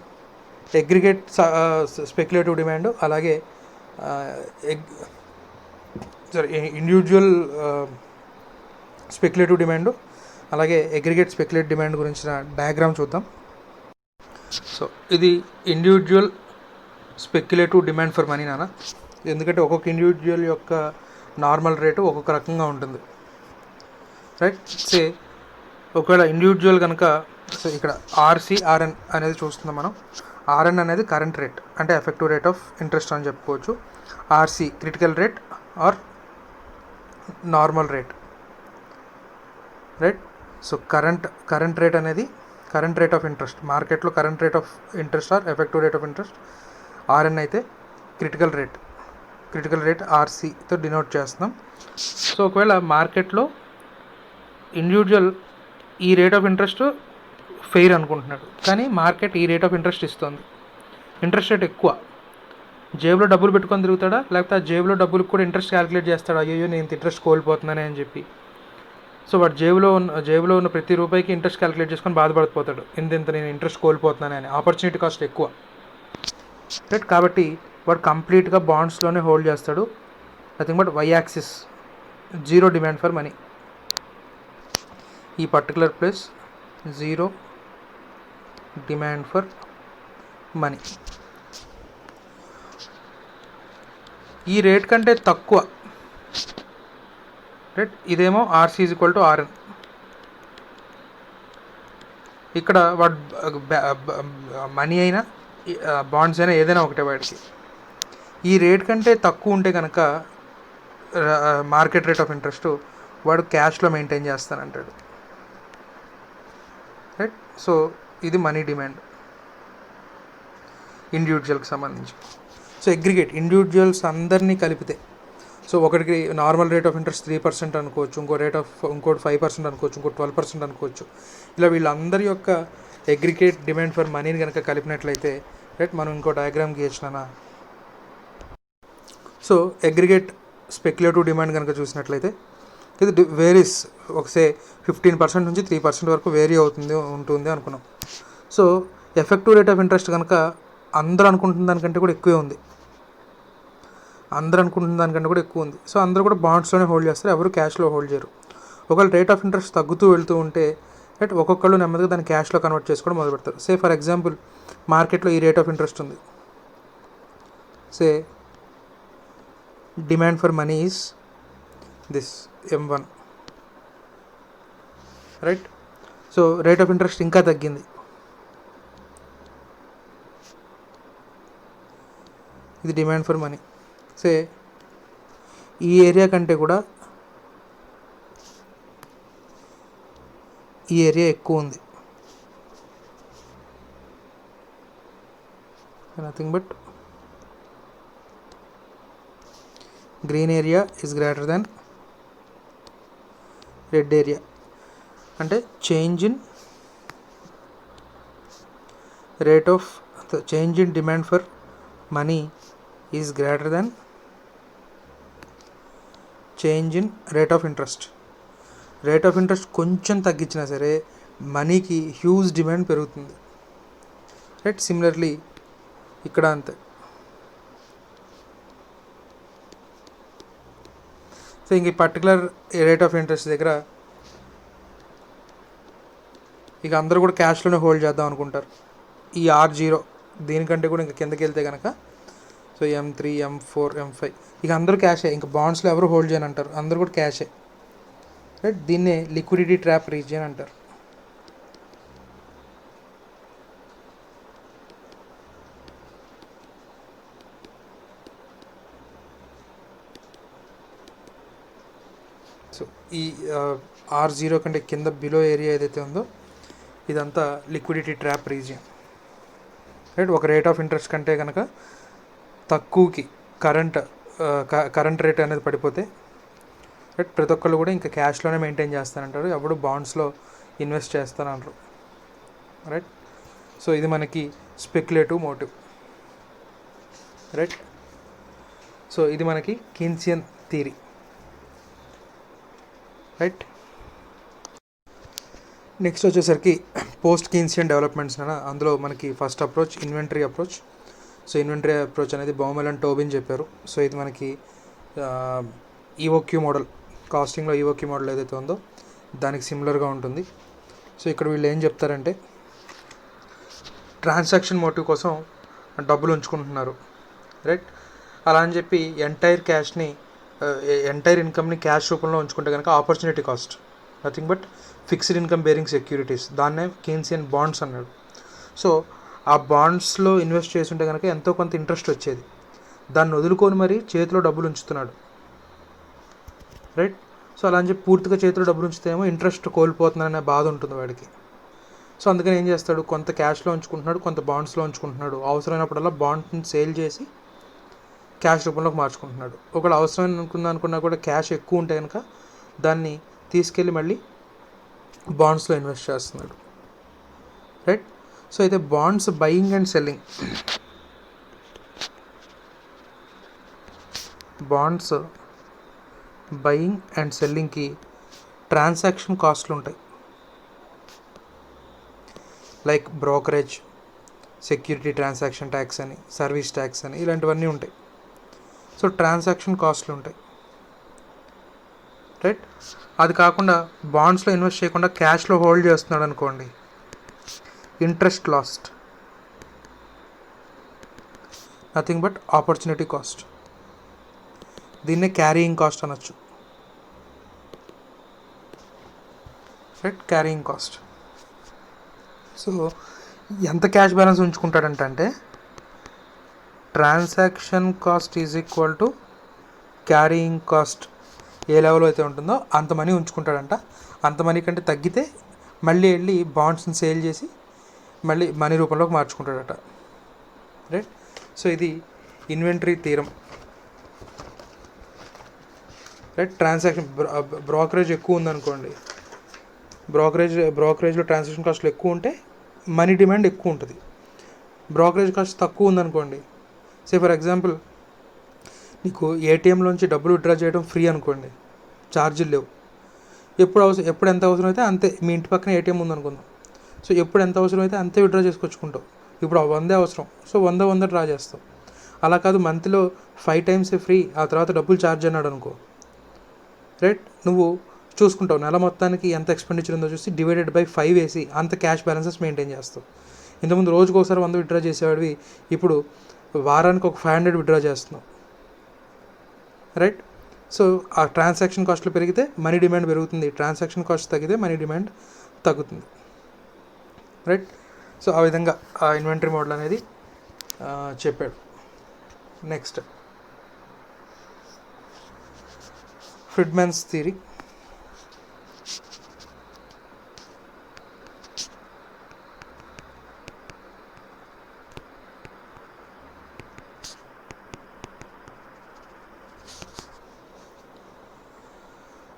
అగ్రిగేట్ స్పెక్యులేటివ్ డిమాండ్, అలాగే ఇండివిజువల్ స్పెక్యులేటివ్ డిమాండ్, అలాగే అగ్రిగేట్ స్పెక్యులేటివ్ డిమాండ్ గురించిన డయాగ్రామ్ చూద్దాం. సో ఇది individual speculative demand for money నాన్న, ఎందుకంటే ఒక్కొక్క ఇండివిజువల్ యొక్క నార్మల్ రేటు ఒక్కొక్క రకంగా ఉంటుంది. రైట్. ఒకవేళ ఇండివిజువల్ కనుక ఇక్కడ ఆర్ఎన్ అనేది చూస్తున్నాం మనం. ఆర్ఎన్ అనేది కరెంట్ రేట్, అంటే ఎఫెక్టివ్ రేట్ ఆఫ్ ఇంట్రెస్ట్ అని చెప్పుకోవచ్చు. RC critical rate or normal rate. Right. So current rate అనేది కరెంట్ రేట్ ఆఫ్ ఇంట్రెస్ట్, మార్కెట్లో current rate of interest or effective rate of interest. RN అయితే critical rate ఆర్సీతో denote చేస్తున్నాం. So ఒకవేళ మార్కెట్లో individual ఈ రేట్ ఆఫ్ ఇంట్రెస్ట్ ఫెయిర్ అనుకుంటున్నాడు, కానీ మార్కెట్ ఈ రేట్ ఆఫ్ ఇంట్రెస్ట్ ఇస్తుంది, ఇంట్రెస్ట్ రేట్ ఎక్కువ. జేబులో డబ్బులు పెట్టుకొని తిరుగుతాడా, లేకపోతే ఆ జేబులో డబ్బులకు కూడా ఇంట్రెస్ట్ క్యాలిక్యులేట్ చేస్తాడు, అయ్యో నేను ఇంత ఇంట్రెస్ట్ కోల్పోతున్నానే అని చెప్పి. సో వాడు జేబులో ఉన్న ప్రతి రూపాయికి ఇంట్రెస్ట్ క్యాలిక్యులేట్ చేసుకొని బాధపడిపోతాడు, ఇంత నేను ఇంట్రెస్ట్ కోల్పోతున్నానే అని. ఆపర్చునిటీ కాస్ట్ ఎక్కువ, రైట్. కాబట్టి వాడు కంప్లీట్గా బాండ్స్లోనే హోల్డ్ చేస్తాడు. Nothing but Y axis, zero demand for money. ఈ particular place zero demand for money. ఈ రేట్ కంటే తక్కువ, రైట్. ఇదేమో RC is equal to RN. ఇక్కడ వాడు మనీ అయినా బాండ్స్ అయినా ఏదైనా ఒకటే వాడికి. ఈ రేట్ కంటే తక్కువ ఉంటే కనుక మార్కెట్ రేట్ ఆఫ్ ఇంట్రెస్ట్ వాడు క్యాష్లో మెయింటైన్ చేస్తానంటాడు, రైట్. సో ఇది మనీ డిమాండ్ ఇండివిజువల్కి సంబంధించి. సో అగ్రిగేట్ ఇండివిజువల్స్ అందరినీ కలిపితే, సో ఒకటికి నార్మల్ రేట్ ఆఫ్ ఇంట్రెస్ట్ 3% అనుకోవచ్చు, ఇంకోటి 5% అనుకోవచ్చు, ఇంకోటి 12% అనుకోవచ్చు. ఇలా వీళ్ళందరి యొక్క అగ్రిగేట్ డిమాండ్ ఫర్ మనీని కనుక కలిపినట్లయితే, రైట్, మనం ఇంకో డయాగ్రామ్ గీయచ్చునా. సో అగ్రిగేట్ స్పెక్యులేటివ్ డిమాండ్ కనుక చూసినట్లయితే ఇది వేరీస్, ఒకసే 15% నుంచి 3% వరకు వేరీ ఉంటుంది అనుకున్నాం. So effective rate of interest కనుక అందరూ అనుకుంటున్న దానికంటే కూడా ఎక్కువే ఉంది, సో అందరూ కూడా బాండ్స్లోనే హోల్డ్ చేస్తారు, ఎవరు క్యాష్లో హోల్డ్ చేయరు. ఒకవేళ రేట్ ఆఫ్ ఇంట్రెస్ట్ తగ్గుతూ వెళ్తూ ఉంటే, రైట్, ఒక్కొక్కళ్ళు నెమ్మదిగా దాన్ని క్యాష్లో కన్వర్ట్ చేసుకోవడం మొదలు పెడతారు. సే ఫర్ ఎగ్జాంపుల్ మార్కెట్లో ఈ రేట్ ఆఫ్ ఇంట్రెస్ట్ ఉంది, say demand for money is this M1, right. So rate of interest ఇంకా తగ్గింది, ఇది డిమాండ్ ఫర్ మనీ. సే ఈ ఏరియా కంటే కూడా ఈ ఏరియా ఎక్కువ ఉంది, nothing but green area is greater than red area. అంటే change in demand for money is greater than change in rate of interest. Rate of interest కొంచెం తగ్గించినా సరే మనీకి హ్యూజ్ డిమాండ్ పెరుగుతుంది, రైట్. సిమిలర్లీ ఇక్కడ అంతే. సో ఇంక ఈ పర్టికులర్ రేట్ ఆఫ్ ఇంట్రెస్ట్ దగ్గర ఇక అందరూ కూడా క్యాష్లోనే హోల్డ్ చేద్దాం అనుకుంటారు. ఈ R0 దీనికంటే కూడా ఇంకా కిందకి వెళ్తే కనుక, సో M3, M4, M5 ఇక అందరూ క్యాషే, ఇంకా బాండ్స్లో ఎవరు హోల్డ్ చేయని అంటారు, అందరూ కూడా క్యాషే, రైట్. దీన్నే లిక్విడిటీ ట్రాప్ రీజియన్ అంటారు. సో ఈ R0 కంటే కింద బిలో ఏరియా ఏదైతే ఉందో ఇదంతా లిక్విడిటీ ట్రాప్ రీజియన్, రైట్. ఒక రేట్ ఆఫ్ ఇంట్రెస్ట్ కంటే కనుక తక్కువకి కరెంట్ రేట్ అనేది పడిపోతే, రైట్, ప్రతి ఒక్కళ్ళు కూడా ఇంకా క్యాష్లోనే మెయింటైన్ చేస్తానంటారు, ఎప్పుడు బాండ్స్లో ఇన్వెస్ట్ చేస్తానంటారు, రైట్. సో ఇది మనకి స్పెక్యులేటివ్ మోటివ్, రైట్. సో ఇది మనకి కీన్సియన్ థియరీ, రైట్. నెక్స్ట్ వచ్చేసరికి పోస్ట్ కీన్సియన్ డెవలప్మెంట్స్ అన్న, అందులో మనకి first approach inventory approach. So inventory approach అనేది బామెల్ అండ్ టోబిన్ చెప్పారు. సో ఇది మనకి ఈఓక్యూ మోడల్, కాస్టింగ్లో ఈఓక్యూ మోడల్ ఏదైతే ఉందో దానికి సిమిలర్గా ఉంటుంది. సో ఇక్కడ వీళ్ళు ఏం చెప్తారంటే, ట్రాన్సాక్షన్ మోటివ్ కోసం డబ్బులు ఉంచుకుంటున్నారు, రైట్. అలా అని చెప్పి ఎంటైర్ ఇన్కమ్ని క్యాష్ రూపంలో ఉంచుకుంటే కనుక opportunity cost, nothing but fixed income bearing securities, దాన్నే కీన్సియన్ బాండ్స్ అన్నాడు. సో ఆ బాండ్స్లో ఇన్వెస్ట్ చేస్తుంటే కనుక ఎంతో కొంత ఇంట్రెస్ట్ వచ్చేది, దాన్ని వదులుకొని మరి చేతిలో డబ్బులు ఉంచుతున్నాడు, రైట్. సో అలా అని చెప్పి పూర్తిగా చేతిలో డబ్బులు ఉంచితే ఏమో ఇంట్రెస్ట్ కోల్పోతున్నాడనే బాధ ఉంటుంది వాడికి. సో అందుకని ఏం చేస్తాడు, కొంత క్యాష్లో ఉంచుకుంటున్నాడు, కొంత బాండ్స్లో ఉంచుకుంటున్నాడు, అవసరమైనప్పుడల్లా బాండ్ని సేల్ చేసి క్యాష్ రూపంలోకి మార్చుకుంటున్నాడు. ఒకవేళ అవసరం అనుకున్నా కూడా క్యాష్ ఎక్కువ ఉంటే కనుక దాన్ని తీసుకెళ్ళి మళ్ళీ బాండ్స్లో ఇన్వెస్ట్ చేస్తున్నాడు, రైట్. సో అయితే bonds buying and selling, bonds buying and సెల్లింగ్కి ట్రాన్సాక్షన్ కాస్ట్లు ఉంటాయి, like brokerage, security transaction tax అని, సర్వీస్ ట్యాక్స్ అని, ఇలాంటివన్నీ ఉంటాయి. సో ట్రాన్సాక్షన్ కాస్ట్లు ఉంటాయి, రైట్. అది కాకుండా బాండ్స్లో ఇన్వెస్ట్ చేయకుండా క్యాష్లో హోల్డ్ చేస్తున్నాడు అనుకోండి, interest lost, nothing but opportunity cost. దీన్నే క్యారీయింగ్ కాస్ట్ అనొచ్చు, రైట్, క్యారీయింగ్ కాస్ట్. సో ఎంత క్యాష్ బ్యాలెన్స్ ఉంచుకుంటాడంటే transaction cost is equal to carrying cost ఏ లెవెల్లో అయితే ఉంటుందో అంత మనీ ఉంచుకుంటాడంట. అంత మనీ కంటే తగ్గితే మళ్ళీ వెళ్ళి బాండ్స్ని సేల్ చేసి మళ్ళీ మనీ రూపంలోకి మార్చుకుంటాడట, రైట్. సో ఇది inventory theorem, right. Transaction brokerage ఎక్కువ ఉందనుకోండి, బ్రోకరేజ్లో ట్రాన్సాక్షన్ కాస్ట్లు ఎక్కువ ఉంటే మనీ డిమాండ్ ఎక్కువ ఉంటుంది. బ్రోకరేజ్ కాస్ట్ తక్కువ ఉందనుకోండి, సే ఫర్ ఎగ్జాంపుల్ నీకు ఏటీఎంలోంచి డబ్బులు విత్డ్రా చేయడం ఫ్రీ అనుకోండి, ఛార్జీలు లేవు. ఎప్పుడు ఎంత అవసరం అయితే అంతే. మీ ఇంటి పక్కన ఏటీఎం ఉందనుకుందాం, సో ఎప్పుడు ఎంత అవసరం అయితే అంతే విత్డ్రా చేసుకొచ్చుకుంటావు. ఇప్పుడు 100 అవసరం, సో 100 డ్రా చేస్తావు. అలా కాదు, మంత్లో 5 times ఫ్రీ, ఆ తర్వాత డబ్బులు ఛార్జ్ అన్నాడు అనుకో, రైట్, నువ్వు చూసుకుంటావు నెల మొత్తానికి ఎంత ఎక్స్పెండిచర్ ఉందో చూసి డివైడెడ్ బై 5 వేసి అంత క్యాష్ బ్యాలెన్సెస్ మెయింటైన్ చేస్తావు. ఇంతకుముందు రోజుకు ఒకసారి 100 విత్డ్రా చేసేవాడివి, ఇప్పుడు వారానికి ఒక 500 విత్డ్రా చేస్తున్నావు, రైట్. సో ఆ ట్రాన్సాక్షన్ కాస్ట్లు పెరిగితే మనీ డిమాండ్ పెరుగుతుంది, ట్రాన్సాక్షన్ కాస్ట్ తగ్గితే మనీ డిమాండ్ తగ్గుతుంది, రైట్. సో ఆ విధంగా ఆ ఇన్వెంటరీ మోడల్ అనేది చెప్పాడు. Next Friedman's theory.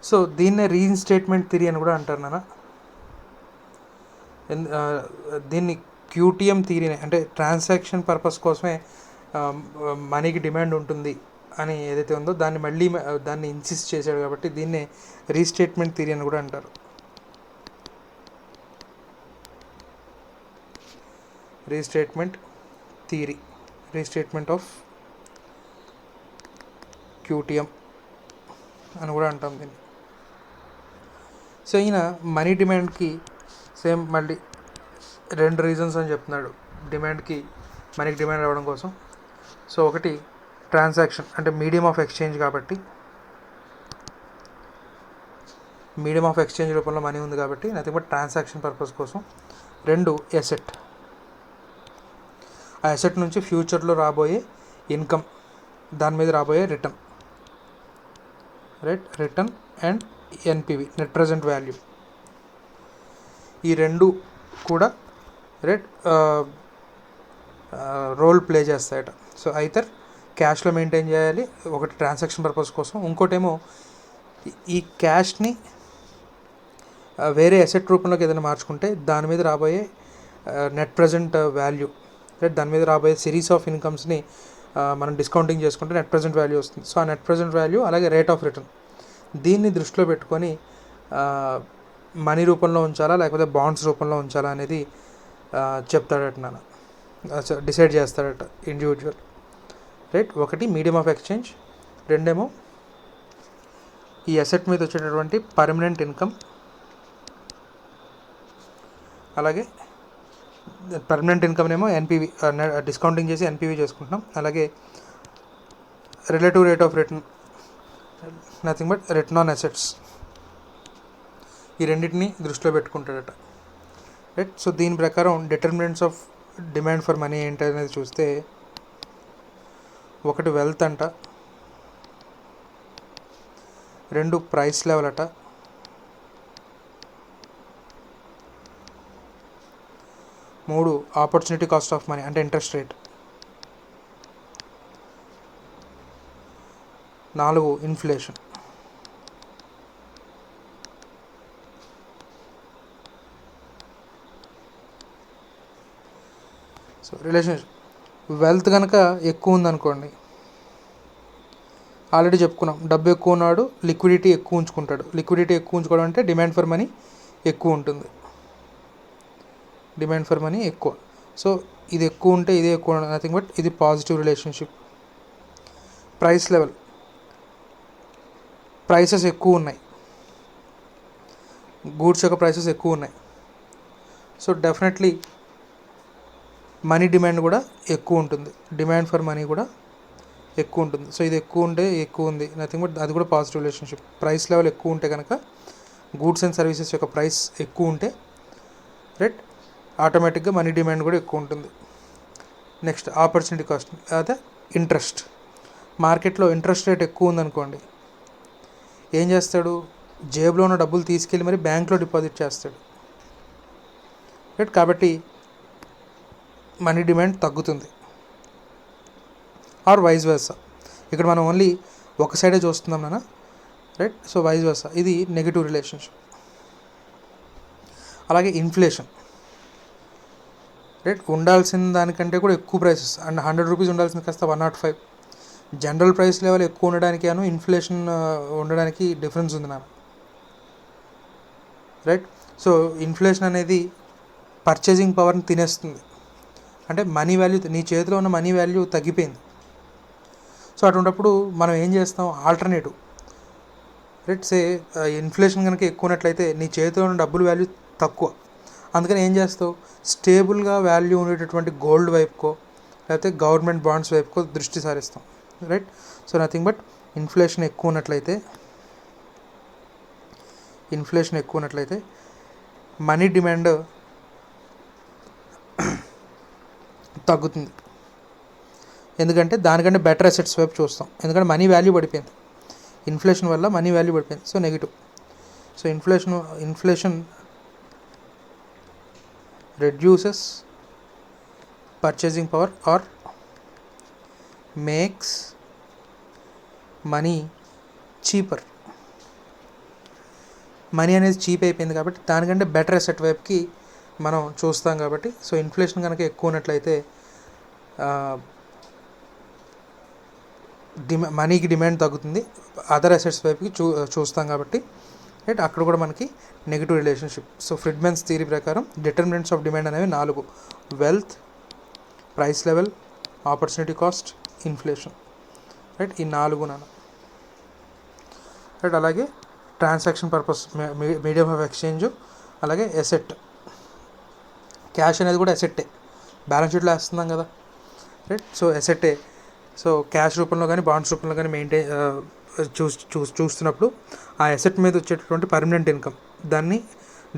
సో దీన్నే రీఇన్స్టేట్మెంట్ థియరీ అని కూడా అంటారు నాన్న. దీన్ని క్యూటీఎం థియరీనే, అంటే ట్రాన్సాక్షన్ పర్పస్ కోసమే మనీకి డిమాండ్ ఉంటుంది అని ఏదైతే ఉందో దాన్ని ఇన్సిస్ట్ చేశాడు కాబట్టి దీన్నే రీస్టేట్మెంట్ థియరీ అని కూడా అంటారు. రీస్టేట్మెంట్ థియరీ, రీస్టేట్మెంట్ ఆఫ్ క్యూటీఎం అని కూడా అంటాం దీన్ని. సో ఈయన మనీ డిమాండ్కి సేమ్ మళ్ళీ 2 రీజన్స్ అని చెప్తున్నాడు మనీకి డిమాండ్ అవ్వడం కోసం. సో ఒకటి ట్రాన్సాక్షన్, అంటే మీడియం ఆఫ్ ఎక్స్చేంజ్ కాబట్టి, మీడియం ఆఫ్ ఎక్స్చేంజ్ రూపంలో మనీ ఉంది కాబట్టి నథింగ్ బట్ ట్రాన్సాక్షన్ పర్పస్ కోసం. 2 ఎసెట్, ఆ ఎసెట్ నుంచి ఫ్యూచర్లో రాబోయే ఇన్కమ్, దాని మీద రాబోయే return, right, return and NPV, net present value. ఈ 2 కూడా రైట్ రోల్ ప్లే చేస్తాయట. సో అయితే క్యాష్లో మెయింటైన్ చేయాలి, ఒకటి ట్రాన్సాక్షన్ పర్పస్ కోసం, ఇంకోటేమో ఈ క్యాష్ని వేరే అసెట్ రూపంలోకి ఏదైనా మార్చుకుంటే దాని మీద రాబోయే నెట్ ప్రజెంట్ వాల్యూ, రైట్, దాని మీద రాబోయే సిరీస్ ఆఫ్ ఇన్కమ్స్ని మనం డిస్కౌంటింగ్ చేసుకుంటే నెట్ ప్రజెంట్ వాల్యూ వస్తుంది. సో ఆ నెట్ ప్రజెంట్ వాల్యూ అలాగే రేట్ ఆఫ్ రిటర్న్, దీన్ని దృష్టిలో పెట్టుకొని మనీ రూపంలో ఉంచాలా లేకపోతే బాండ్స్ రూపంలో ఉంచాలా అనేది చెప్తాడట నాన్న, డిసైడ్ చేస్తాడట ఇండివిజువల్, రైట్. ఒకటి మీడియం ఆఫ్ ఎక్స్చేంజ్, 2 ఈ అసెట్ మీద వచ్చేటటువంటి పర్మనెంట్ ఇన్కమ్, అలాగే పర్మనెంట్ ఇన్కమ్ ఏమో ఎన్పివి, డిస్కౌంటింగ్ చేసి ఎన్పివి చేసుకుంటున్నాం, అలాగే relative rate of return, nothing but return on assets. ఈ రెండింటిని దృష్టిలో పెట్టుకుంటాడట, రైట్. సో దీని ప్రకారం determinants of demand for money ఏంటి అనేది చూస్తే, ఒకటి వెల్త్ అంట, 2 ప్రైస్ లెవెల్ అట, 3 ఆపర్చునిటీ కాస్ట్ ఆఫ్ మనీ అంటే interest rate, 4 inflation. So relationship, wealth కనుక ఎక్కువ ఉందనుకోండి, ఆల్రెడీ చెప్పుకున్నాం, డబ్బు ఎక్కువ ఉన్నాడు లిక్విడిటీ ఎక్కువ ఉంచుకుంటాడు. లిక్విడిటీ ఎక్కువ ఉంచుకోవడం అంటే డిమాండ్ ఫర్ మనీ ఎక్కువ ఉంటుంది, డిమాండ్ ఫర్ మనీ ఎక్కువ. సో ఇది ఎక్కువ ఉంటే ఇది ఎక్కువ, నథింగ్ బట్ ఇది positive relationship. Price level, prices ఎక్కువ ఉన్నాయి, గూడ్స్ యొక్క ప్రైసెస్ ఎక్కువ ఉన్నాయి. సో డెఫినెట్లీ మనీ డిమాండ్ కూడా ఎక్కువ ఉంటుంది, డిమాండ్ ఫర్ మనీ కూడా ఎక్కువ ఉంటుంది. సో ఇది ఎక్కువ ఉంటే ఎక్కువ ఉంది, నథింగ్ బట్ అది కూడా పాజిటివ్ రిలేషన్షిప్. ప్రైస్ లెవెల్ ఎక్కువ ఉంటే కనుక గూడ్స్ అండ్ సర్వీసెస్ యొక్క ప్రైస్ ఎక్కువ ఉంటే రైట్ ఆటోమేటిక్గా మనీ డిమాండ్ కూడా ఎక్కువ ఉంటుంది. నెక్స్ట్ ఆపర్చునిటీ కాస్ట్, అదే ఇంట్రెస్ట్. మార్కెట్లో ఇంట్రెస్ట్ రేట్ ఎక్కువ ఉందనుకోండి, ఏం చేస్తాడు, జేబులో ఉన్న డబ్బులు తీసుకెళ్ళి మరి బ్యాంక్లో డిపాజిట్ చేస్తాడు రైట్. కాబట్టి మనీ డిమాండ్ తగ్గుతుంది. ఆర్ వైస్ వర్సా, ఇక్కడ మనం ఓన్లీ ఒక సైడే చూస్తున్నాం నాన్న రైట్. సో వైస్ వర్సా ఇది నెగిటివ్ రిలేషన్షిప్. అలాగే ఇన్ఫ్లేషన్ రైట్, ఉండాల్సిన దానికంటే కూడా ఎక్కువ ప్రైసెస్, అండ్ 100 రూపీస్ ఉండాల్సింది కాస్త 105. జనరల్ ప్రైస్ లెవెల్ ఎక్కువ ఉండడానికి అను ఇన్ఫ్లేషన్ ఉండడానికి డిఫరెన్స్ ఉంది నాన్న రైట్. సో ఇన్ఫ్లేషన్ అనేది పర్చేసింగ్ పవర్ని తినేస్తుంది, అంటే మనీ వాల్యూ, నీ చేతిలో ఉన్న మనీ వాల్యూ తగ్గిపోయింది. సో అటువంటిప్పుడు మనం ఏం చేస్తాం, ఆల్టర్నేటివ్ రైట్. సే ఇన్ఫ్లేషన్ కనుక ఎక్కువ ఉన్నట్లయితే నీ చేతిలో ఉన్న డబ్బుల వాల్యూ తక్కువ, అందుకని ఏం చేస్తావు, స్టేబుల్గా వాల్యూ ఉండేటటువంటి గోల్డ్ వైపుకో లేకపోతే గవర్నమెంట్ బాండ్స్ వైపుకో దృష్టి సారిస్తాం right. So nothing but inflation ఎక్కువ ఉన్నట్లయితే మనీ డిమాండ్ తగ్గుతుంది, ఎందుకంటే దానికంటే బెటర్ అసెట్స్ వైపు చూస్తాం, ఎందుకంటే మనీ వాల్యూ పడిపోయింది, ఇన్ఫ్లేషన్ వల్ల మనీ వాల్యూ పడిపోయింది. So negative. So inflation reduces purchasing power or makes money cheaper. Money అనేది చీప్ అయిపోయింది కాబట్టి దానికంటే బెటర్ అసెట్ వైపుకి మనం చూస్తాం కాబట్టి. సో ఇన్ఫ్లేషన్ కనుక ఎక్కువ ఉన్నట్లయితే మనీకి డిమాండ్ తగ్గుతుంది, అదర్ అసెట్స్ వైపుకి చూస్తాం కాబట్టి రైట్. అక్కడ కూడా మనకి నెగిటివ్ రిలేషన్షిప్. సో ఫ్రిడ్మెన్స్ థియరీ ప్రకారం డిటర్మినెంట్స్ ఆఫ్ డిమాండ్ అనేవి 4: wealth, price level, opportunity cost, inflation right. ఈ 4 రైట్. అలాగే transaction purpose, medium of exchange, అలాగే ఎసెట్. క్యాష్ అనేది కూడా ఎసెట్టే, బ్యాలెన్స్ షీట్లో వేస్తున్నాం కదా రైట్. సో ఎసెట్టే. సో క్యాష్ రూపంలో కానీ బాండ్స్ రూపంలో కానీ చూస్తున్నప్పుడు ఆ ఎసెట్ మీద వచ్చేటటువంటి పర్మనెంట్ ఇన్కమ్ దాన్ని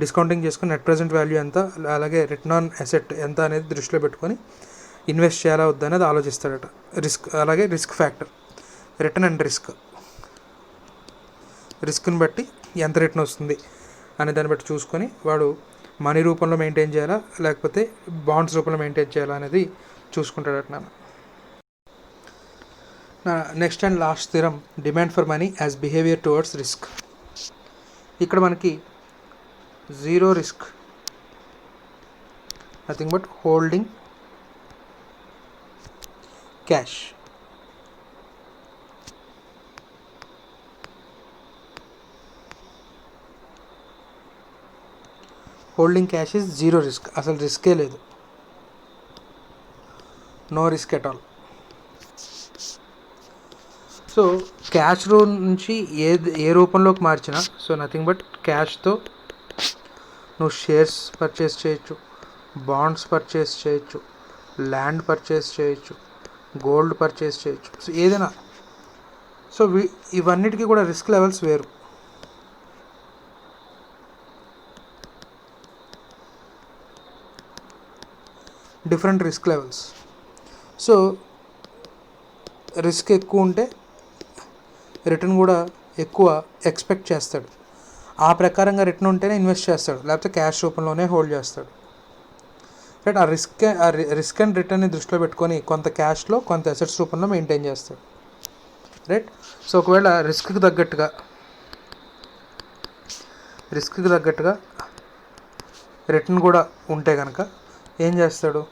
డిస్కౌంటింగ్ చేసుకుని నెట్ ప్రెజెంట్ వాల్యూ ఎంత, అలాగే రిటర్న్ ఆన్ ఎసెట్ ఎంత అనేది దృష్టిలో పెట్టుకొని ఇన్వెస్ట్ చేయాలా వద్దా అనేది ఆలోచిస్తాడట. రిస్క్, అలాగే రిస్క్ ఫ్యాక్టర్, రిటర్న్ అండ్ రిస్క్ని బట్టి ఎంత రిటర్న్ వస్తుంది అనే దాన్ని బట్టి చూసుకొని వాడు మనీ రూపంలో మెయింటైన్ చేయాలా లేకపోతే బాండ్స్ రూపంలో మెయింటైన్ చేయాలా అనేది చూసుకుంటాడట నాన్న. Next and last theorem, demand for money as behaviour towards risk. ఇక్కడ మనకి zero risk, nothing but holding cash. Holding cash is zero risk, అసలు రిస్కే లేదు, no risk at all. So cash rule నుంచి ఏ రూపంలోకి మార్చినా, సో నథింగ్ బట్ క్యాష్తో నువ్వు షేర్స్ పర్చేస్ చేయొచ్చు, బాండ్స్ పర్చేస్ చేయొచ్చు, ల్యాండ్ పర్చేస్ చేయొచ్చు, గోల్డ్ పర్చేస్ చేయొచ్చు, సో ఏదైనా. సో ఇవన్నిటికీ కూడా రిస్క్ లెవెల్స్ వేరు. Different risk levels. So risk ఎక్కువ ఉంటే రిటర్న్ కూడా ఎక్కువ ఎక్స్పెక్ట్ చేస్తాడు, ఆ ప్రకారంగా రిటర్న్ ఉంటేనే ఇన్వెస్ట్ చేస్తాడు, లేకపోతే క్యాష్ రూపంలోనే హోల్డ్ చేస్తాడు రైట్. ఆ రిస్క్ అండ్ రిటర్న్ని దృష్టిలో పెట్టుకొని కొంత క్యాష్లో కొంత అసెట్స్ రూపంలో మెయింటైన్ చేస్తాడు రైట్. సో ఒకవేళ రిస్క్కి తగ్గట్టుగా రిటర్న్ కూడా ఉంటే కనుక ఏం చేస్తాడు,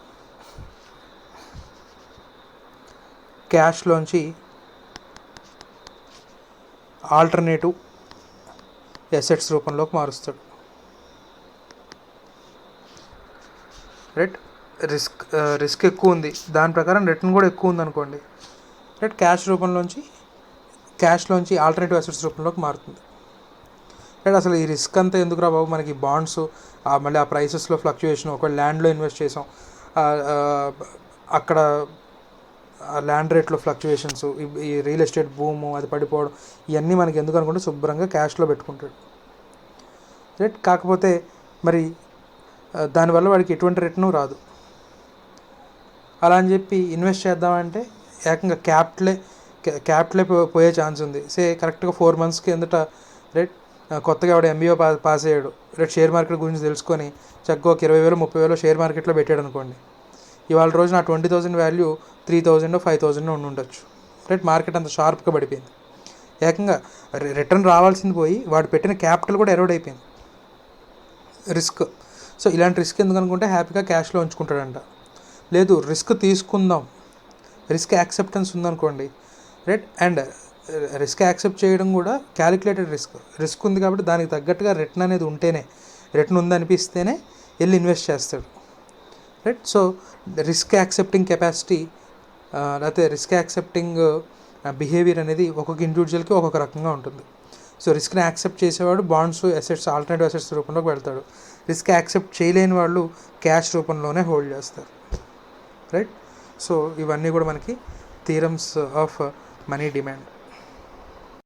క్యాష్లోంచి ఆల్టర్నేటివ్ అసెట్స్ రూపంలోకి మారుస్తాడు. రైట్, రిస్క్ ఎక్కువ ఉంది, దాని ప్రకారం రిటర్న్ కూడా ఎక్కువ ఉంది అనుకోండి, రైట్, క్యాష్లోంచి ఆల్టర్నేటివ్ అసెట్స్ రూపంలోకి మారుతుంది. రైట్, అసలు ఈ రిస్క్ అంతా ఎందుకు రా బాబు, మనకి బాండ్స్ మళ్ళీ ఆ ప్రైసెస్లో ఫ్లక్చుయేషన్, ఒకవేళ ల్యాండ్లో ఇన్వెస్ట్ చేసాం, అక్కడ ల్యాండ్ రేట్లో ఫ్లక్చుయేషన్స్, ఈ రియల్ ఎస్టేట్ భూము అది పడిపోవడం, ఇవన్నీ మనకి ఎందుకు అనుకుంటే శుభ్రంగా క్యాష్లో పెట్టుకుంటాడు. రైట్, కాకపోతే మరి దానివల్ల వాడికి ఎటువంటి రిటర్ను రాదు. అలా అని చెప్పి ఇన్వెస్ట్ చేద్దామంటే ఏకంగా క్యాపిటలే పోయే ఛాన్స్ ఉంది. కరెక్ట్గా 4 months కిందట రైట్ కొత్తగా ఆవిడ MBA పాస్ అయ్యాడు, రేట్ షేర్ మార్కెట్ గురించి తెలుసుకొని చక్కగా ఒక 20,000 30,000 షేర్ మార్కెట్లో పెట్టాడు అనుకోండి, ఇవాళ రోజు నా 20,000 వాల్యూ 3,000 5,000 ఉండి ఉండొచ్చు. రైట్, మార్కెట్ అంత షార్ప్గా పడిపోయింది, ఏకంగా రిటర్న్ రావాల్సింది పోయి వాడు పెట్టిన క్యాపిటల్ కూడా ఎరోడ్ అయిపోయింది. రిస్క్. సో ఇలాంటి రిస్క్ ఎందుకు అనుకుంటే హ్యాపీగా క్యాష్లో ఉంచుకుంటాడంట. లేదు రిస్క్ తీసుకుందాం, రిస్క్ యాక్సెప్టెన్స్ ఉందనుకోండి, రైట్, అండ్ రిస్క్ యాక్సెప్ట్ చేయడం కూడా క్యాలిక్యులేటెడ్ రిస్క్ ఉంది కాబట్టి దానికి తగ్గట్టుగా రిటర్న్ అనేది ఉంటేనే, రిటర్న్ ఉందనిపిస్తేనే వెళ్ళి ఇన్వెస్ట్ చేస్తాడు. Right, so risk accepting capacity లేకపోతే రిస్క్ యాక్సెప్టింగ్ బిహేవియర్ అనేది ఒక్కొక్క ఇండివిజువల్కి ఒక్కొక్క రకంగా ఉంటుంది. సో రిస్క్ని యాక్సెప్ట్ చేసేవాడు బాండ్స్ అసెట్స్ ఆల్టర్నేటివ్ అసెట్స్ రూపంలోకి వెళ్తాడు, రిస్క్ యాక్సెప్ట్ చేయలేని వాళ్ళు క్యాష్ రూపంలోనే హోల్డ్ చేస్తారు. రైట్, సో ఇవన్నీ కూడా మనకి థియరమ్స్ ఆఫ్ మనీ డిమాండ్.